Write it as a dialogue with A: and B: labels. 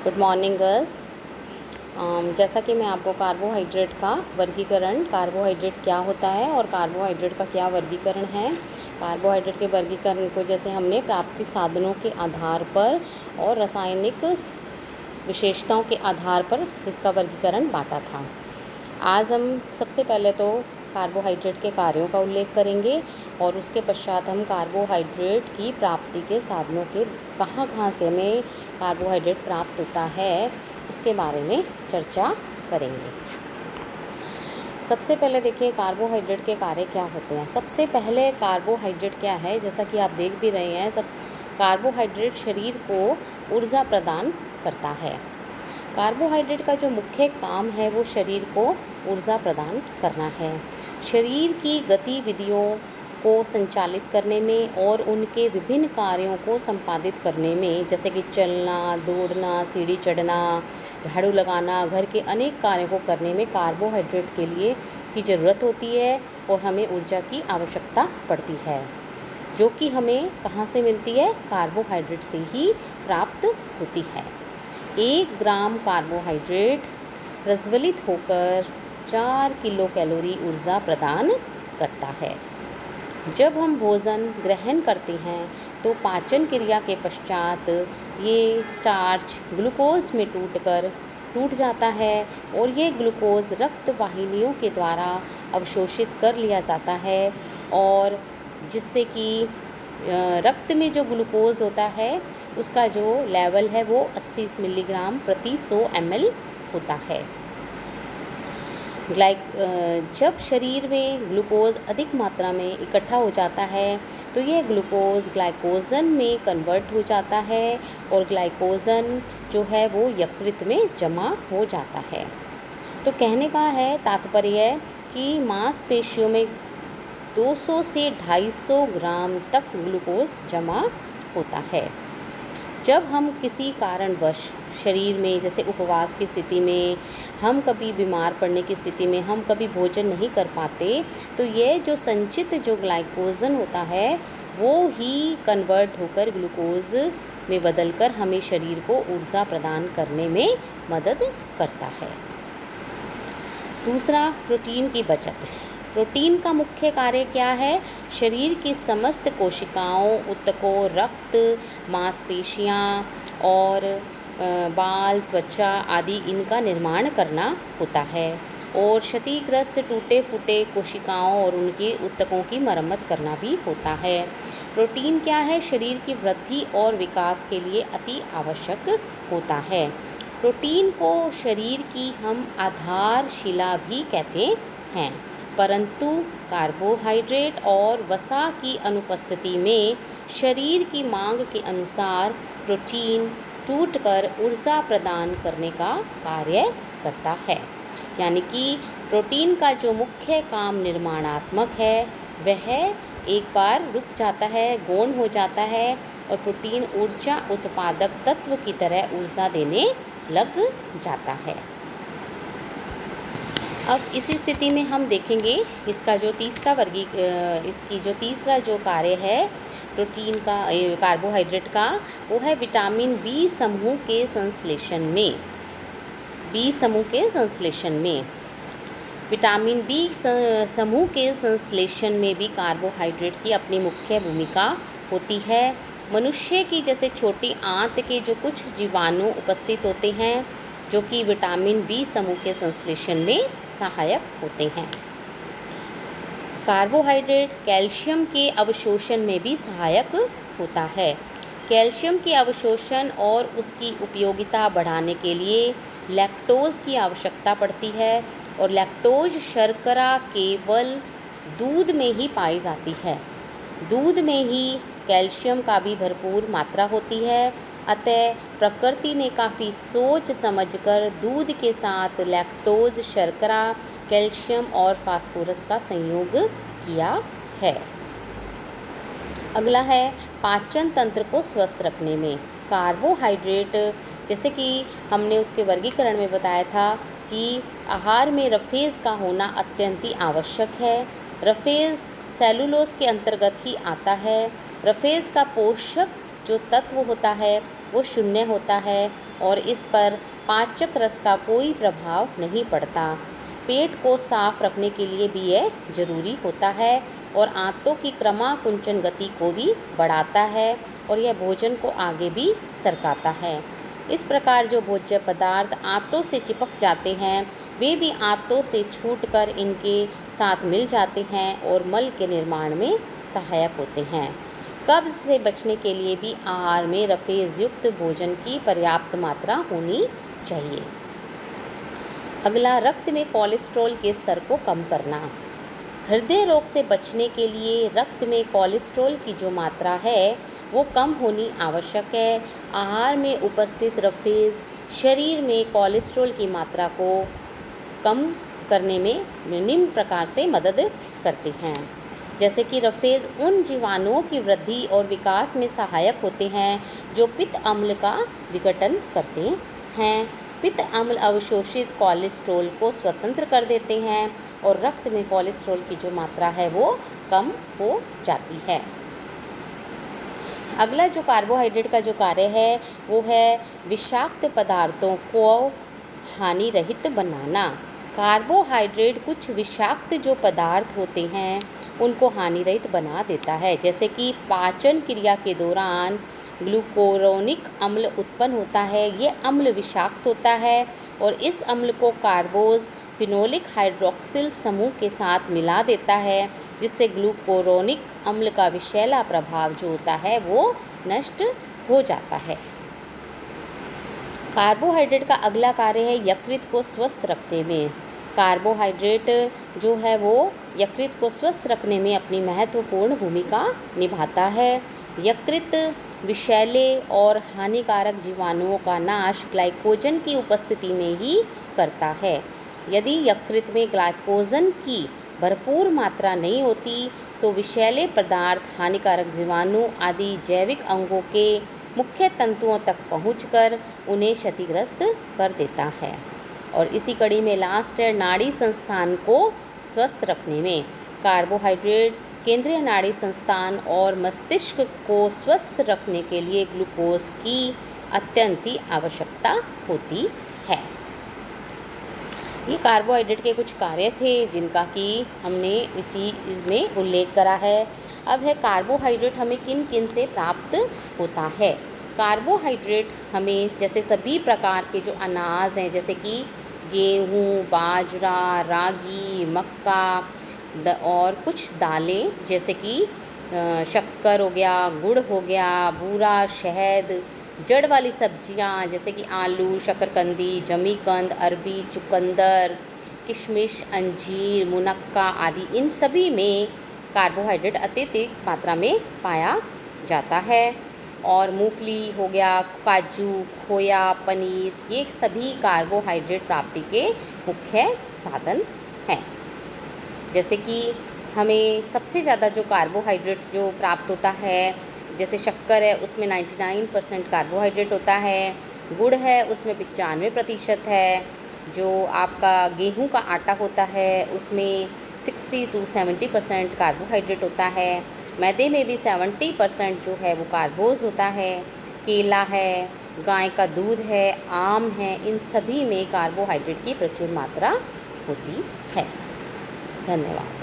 A: Good morning girls. जैसा कि मैं आपको कार्बोहाइड्रेट का वर्गीकरण, कार्बोहाइड्रेट क्या होता है और कार्बोहाइड्रेट का क्या वर्गीकरण है, कार्बोहाइड्रेट के वर्गीकरण को जैसे हमने प्राप्ति साधनों के आधार पर और रासायनिक विशेषताओं के आधार पर इसका वर्गीकरण बांटा था। आज हम सबसे पहले तो कार्बोहाइड्रेट के कार्यों का उल्लेख करेंगे और उसके पश्चात हम कार्बोहाइड्रेट की प्राप्ति के साधनों के कहाँ से हमें कार्बोहाइड्रेट प्राप्त होता है उसके बारे में चर्चा करेंगे। सबसे पहले देखिए कार्बोहाइड्रेट के कार्य क्या होते हैं। सबसे पहले कार्बोहाइड्रेट क्या है, जैसा कि आप देख भी रहे हैं, सब कार्बोहाइड्रेट शरीर को ऊर्जा प्रदान करता है। कार्बोहाइड्रेट का जो मुख्य काम है वो शरीर को ऊर्जा प्रदान करना है, शरीर की गतिविधियों को संचालित करने में और उनके विभिन्न कार्यों को संपादित करने में, जैसे कि चलना, दौड़ना, सीढ़ी चढ़ना, झाड़ू लगाना, घर के अनेक कार्यों को करने में कार्बोहाइड्रेट के लिए की ज़रूरत होती है और हमें ऊर्जा की आवश्यकता पड़ती है, जो कि हमें कहाँ से मिलती है, कार्बोहाइड्रेट से ही प्राप्त होती है। 1 ग्राम कार्बोहाइड्रेट प्रज्वलित होकर 4 किलो कैलोरी ऊर्जा प्रदान करता है। जब हम भोजन ग्रहण करते हैं तो पाचन क्रिया के पश्चात ये स्टार्च ग्लूकोज में टूट जाता है और ये ग्लूकोज रक्त वाहिनियों के द्वारा अवशोषित कर लिया जाता है, और जिससे कि रक्त में जो ग्लूकोज होता है उसका जो लेवल है वो 80 मिलीग्राम प्रति 100 ml होता है। जब शरीर में ग्लूकोज अधिक मात्रा में इकट्ठा हो जाता है तो यह ग्लूकोज ग्लाइकोजन में कन्वर्ट हो जाता है और ग्लाइकोजन जो है वो यकृत में जमा हो जाता है। तो कहने का है तात्पर्य कि मांसपेशियों में 200 से 250 ग्राम तक ग्लूकोज जमा होता है। जब हम किसी कारणवश शरीर में, जैसे उपवास की स्थिति में, हम कभी बीमार पड़ने की स्थिति में, हम कभी भोजन नहीं कर पाते, तो ये जो संचित जो ग्लाइकोजन होता है वो ही कन्वर्ट होकर ग्लूकोज में बदलकर हमें शरीर को ऊर्जा प्रदान करने में मदद करता है। दूसरा, प्रोटीन की बचत। प्रोटीन का मुख्य कार्य क्या है, शरीर की समस्त कोशिकाओं, ऊतकों, रक्त, मांसपेशियां और बाल, त्वचा आदि इनका निर्माण करना होता है और क्षतिग्रस्त टूटे फूटे कोशिकाओं और उनके ऊतकों की मरम्मत करना भी होता है। प्रोटीन क्या है, शरीर की वृद्धि और विकास के लिए अति आवश्यक होता है। प्रोटीन को शरीर की हम आधारशिला भी कहते हैं, परंतु कार्बोहाइड्रेट और वसा की अनुपस्थिति में शरीर की मांग के अनुसार प्रोटीन टूटकर ऊर्जा प्रदान करने का कार्य करता है। यानी कि प्रोटीन का जो मुख्य काम निर्माणात्मक है वह एक बार रुक जाता है, गौण हो जाता है और प्रोटीन ऊर्जा उत्पादक तत्व की तरह ऊर्जा देने लग जाता है। अब इसी स्थिति में हम देखेंगे इसका जो तीसरा जो कार्य है प्रोटीन का, कार्बोहाइड्रेट का, वो है विटामिन बी समूह के संश्लेषण में। विटामिन बी समूह के संश्लेषण में भी कार्बोहाइड्रेट की अपनी मुख्य भूमिका होती है। मनुष्य की जैसे छोटी आंत के जो कुछ जीवाणु उपस्थित होते हैं जो कि विटामिन बी समूह के संश्लेषण में सहायक होते हैं। कार्बोहाइड्रेट कैल्शियम के अवशोषण में भी सहायक होता है। कैल्शियम के अवशोषण और उसकी उपयोगिता बढ़ाने के लिए लैक्टोज की आवश्यकता पड़ती है और लैक्टोज शर्करा केवल दूध में ही पाई जाती है। दूध में ही कैल्शियम का भी भरपूर मात्रा होती है, अतः प्रकृति ने काफ़ी सोच समझकर दूध के साथ लैक्टोज, शर्करा, कैल्शियम और फास्फोरस का संयोग किया है। अगला है पाचन तंत्र को स्वस्थ रखने में कार्बोहाइड्रेट, जैसे कि हमने उसके वर्गीकरण में बताया था कि आहार में रफेज का होना अत्यंत ही आवश्यक है। रफेज सेलुलोज के अंतर्गत ही आता है। रफेज का पोषक जो तत्व होता है वो शून्य होता है और इस पर पाचक रस का कोई प्रभाव नहीं पड़ता। पेट को साफ रखने के लिए भी यह जरूरी होता है और आंतों की क्रमाकुंचन गति को भी बढ़ाता है और यह भोजन को आगे भी सरकाता है। इस प्रकार जो भोज्य पदार्थ आंतों से चिपक जाते हैं वे भी आंतों से छूटकर इनके साथ मिल जाते हैं और मल के निर्माण में सहायक होते हैं। कब्ज से बचने के लिए भी आहार में रफेज युक्त भोजन की पर्याप्त मात्रा होनी चाहिए। अगला, रक्त में कोलेस्ट्रॉल के स्तर को कम करना। हृदय रोग से बचने के लिए रक्त में कोलेस्ट्रॉल की जो मात्रा है वो कम होनी आवश्यक है। आहार में उपस्थित रफेज शरीर में कोलेस्ट्रॉल की मात्रा को कम करने में निम्न प्रकार से मदद करते हैं। जैसे कि रफेज उन जीवाणुओं की वृद्धि और विकास में सहायक होते हैं जो पित्त अम्ल का विघटन करते हैं। पित्त अम्ल अवशोषित कोलेस्ट्रॉल को स्वतंत्र कर देते हैं और रक्त में कोलेस्ट्रॉल की जो मात्रा है वो कम हो जाती है। अगला जो कार्बोहाइड्रेट का जो कार्य है वो है विषाक्त पदार्थों को हानि रहित बनाना। कार्बोहाइड्रेट कुछ विषाक्त जो पदार्थ होते हैं उनको हानि रहित बना देता है। जैसे कि पाचन क्रिया के दौरान ग्लूकोरोनिक अम्ल उत्पन्न होता है। ये अम्ल विषाक्त होता है और इस अम्ल को कार्बोज फिनोलिक हाइड्रोक्सिल समूह के साथ मिला देता है जिससे ग्लूकोरोनिक अम्ल का विषैला प्रभाव जो होता है वो नष्ट हो जाता है। कार्बोहाइड्रेट का अगला कार्य है यकृत को स्वस्थ रखने में। कार्बोहाइड्रेट जो है वो यकृत को स्वस्थ रखने में अपनी महत्वपूर्ण भूमिका निभाता है। यकृत विषैले और हानिकारक जीवाणुओं का नाश ग्लाइकोजन की उपस्थिति में ही करता है। यदि यकृत में ग्लाइकोजन की भरपूर मात्रा नहीं होती तो विषैले पदार्थ हानिकारक जीवाणु आदि जैविक अंगों के मुख्य तंतुओं तक पहुंचकर उन्हें क्षतिग्रस्त कर देता है। और इसी कड़ी में लास्ट है नाड़ी संस्थान को स्वस्थ रखने में। कार्बोहाइड्रेट केंद्रीय नाड़ी संस्थान और मस्तिष्क को स्वस्थ रखने के लिए ग्लूकोज की अत्यंत ही आवश्यकता होती है। ये कार्बोहाइड्रेट के कुछ कार्य थे जिनका कि हमने इसमें उल्लेख करा है। अब है कार्बोहाइड्रेट हमें किन किन से प्राप्त होता है। कार्बोहाइड्रेट हमें जैसे सभी प्रकार के जो अनाज हैं जैसे कि गेहूँ, बाजरा, रागी, मक्का और कुछ दालें जैसे कि शक्कर हो गया, गुड़ हो गया, बूरा, शहद, जड़ वाली सब्जियां जैसे कि आलू, शकरकंदी, जमीकंद, अरबी, चुकंदर, किशमिश, अंजीर, मुनक्का आदि, इन सभी में कार्बोहाइड्रेट अत्यधिक मात्रा में पाया जाता है। और मूंगफली हो गया, काजू, खोया, पनीर, ये सभी कार्बोहाइड्रेट प्राप्ति के मुख्य साधन हैं। जैसे कि हमें सबसे ज़्यादा जो कार्बोहाइड्रेट जो प्राप्त होता है जैसे शक्कर है उसमें 99% कार्बोहाइड्रेट होता है, गुड़ है उसमें 95% है, जो आपका गेहूं का आटा होता है उसमें 60 to 70% कार्बोहाइड्रेट होता है, मैदे में भी 70% जो है वो कार्बोज होता है, केला है, गाय का दूध है, आम है, इन सभी में कार्बोहाइड्रेट की प्रचुर मात्रा होती है। धन्यवाद।